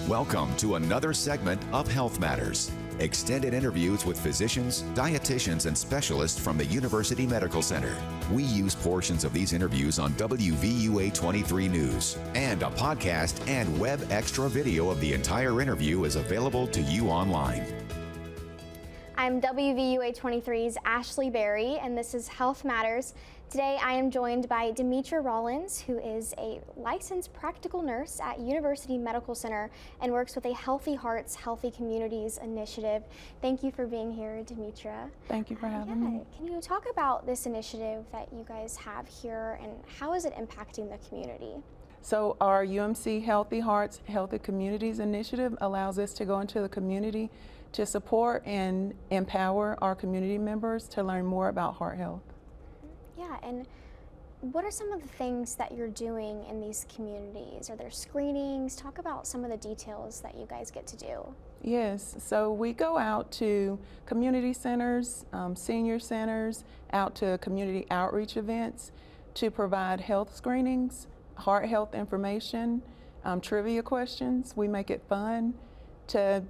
Welcome to another segment of Health Matters. Extended interviews with physicians, dietitians, and specialists from the University Medical Center. We use portions of these interviews on WVUA 23 News, and a podcast and web extra video of the entire interview is available to you online. I'm WVUA 23's Ashley Berry, and this is Health Matters. Today I am joined by Demetra Rollins, who is a licensed practical nurse at University Medical Center and works with a Healthy Hearts, Healthy Communities initiative. Thank you for being here, Demetra. Thank you for having me. Can you talk about this initiative that you guys have here and how is it impacting the community? So our UMC Healthy Hearts, Healthy Communities initiative allows us to go into the community to support and empower our community members to learn more about heart health. Yeah, and what are some of the things that you're doing in these communities? Are there screenings? Talk about some of the details that you guys get to do. Yes, so we go out to community centers, senior centers, out to community outreach events to provide health screenings, heart health information, trivia questions. We make it fun to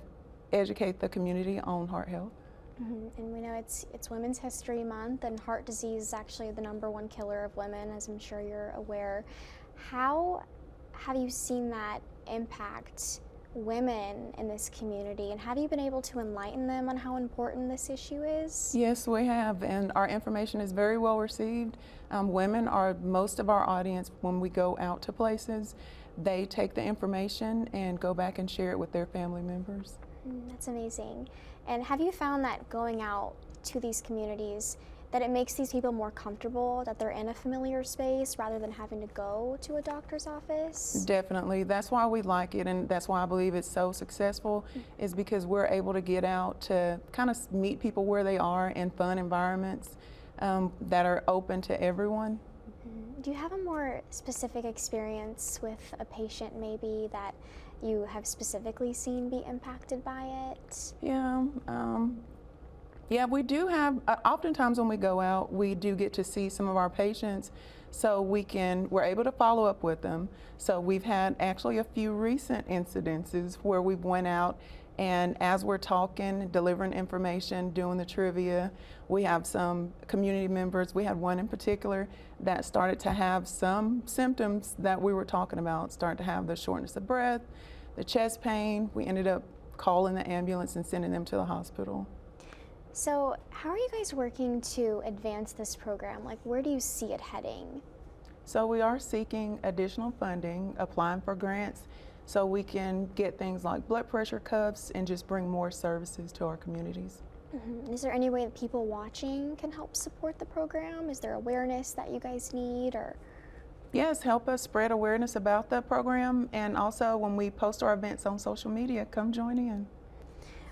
educate the community on heart health. And we know it's Women's History Month, and heart disease is actually the #1 killer of women, as I'm sure you're aware. How have you seen that impact women in this community, and have you been able to enlighten them on how important this issue is? Yes, we have, and our information is very well received. Women are most of our audience when we go out to places. They take the information and go back and share it with their family members. That's amazing. And have you found that going out to these communities, that it makes these people more comfortable, that they're in a familiar space rather than having to go to a doctor's office? Definitely. That's why we like it, and that's why I believe it's so successful, is because we're able to get out to kind of meet people where they are in fun environments that are open to everyone. Do you have a more specific experience with a patient maybe that you have specifically seen be impacted by it? Yeah, we do have, oftentimes when we go out, we do get to see some of our patients, so we're able to follow up with them. So we've had actually a few recent incidences where we've went out, and as we're talking, delivering information, doing the trivia, we have some community members. We had one in particular that started to have some symptoms that we were talking about, started to have the shortness of breath, the chest pain. We ended up calling the ambulance and sending them to the hospital. So how are you guys working to advance this program? Like, where do you see it heading? So we are seeking additional funding, applying for grants, so we can get things like blood pressure cuffs and just bring more services to our communities. Is there any way that people watching can help support the program? Is there awareness that you guys need, or? Yes, help us spread awareness about the program, and also when we post our events on social media, come join in.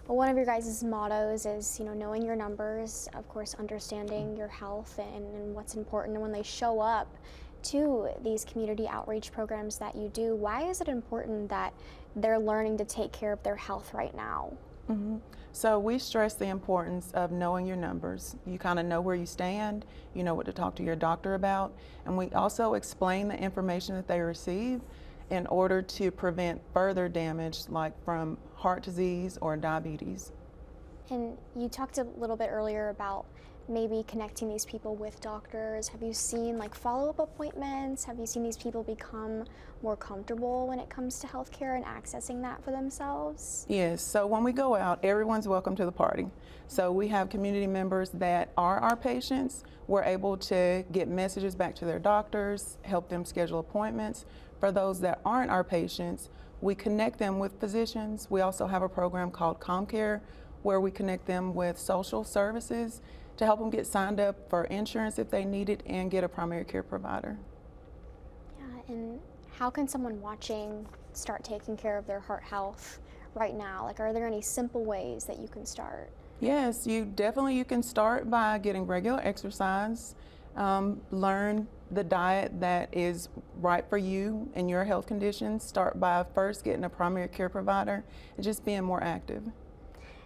Well, one of your guys' mottos is, knowing your numbers, of course, understanding your health and what's important. And when they show up to these community outreach programs that you do, why is it important that they're learning to take care of their health right now? So we stress the importance of knowing your numbers. You kind of know where you stand, you know what to talk to your doctor about, and we also explain the information that they receive in order to prevent further damage, like from heart disease or diabetes. And you talked a little bit earlier about maybe connecting these people with doctors. Have you seen follow-up appointments? Have you seen these people become more comfortable when it comes to healthcare and accessing that for themselves? Yes, so when we go out, everyone's welcome to the party. So we have community members that are our patients. We're able to get messages back to their doctors, help them schedule appointments. For those that aren't our patients, we connect them with physicians. We also have a program called ComCare, where we connect them with social services to help them get signed up for insurance if they need it and get a primary care provider. Yeah, and how can someone watching start taking care of their heart health right now? Are there any simple ways that you can start? Yes, you can start by getting regular exercise, learn the diet that is right for you and your health conditions. Start by first getting a primary care provider and just being more active.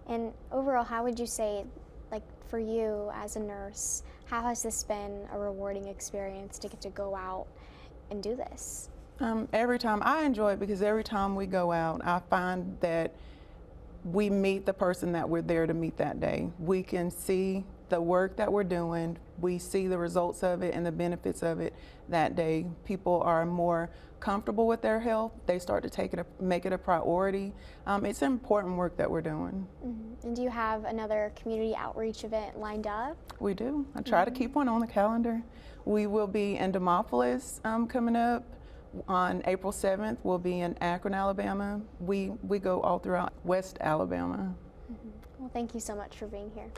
And overall, how would you say, for you as a nurse, how has this been a rewarding experience to get to go out and do this? Every time I enjoy it because every time we go out, I find that we meet the person that we're there to meet that day. We can see the work that we're doing, we see the results of it and the benefits of it that day. People are more comfortable with their health. They start to make it a priority. It's important work that we're doing. And do you have another community outreach event lined up? We do. I try to keep one on the calendar. We will be in Demopolis coming up. On April 7th, we'll be in Akron, Alabama. We go all throughout West Alabama. Well, thank you so much for being here.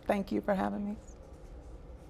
Thank you for having me.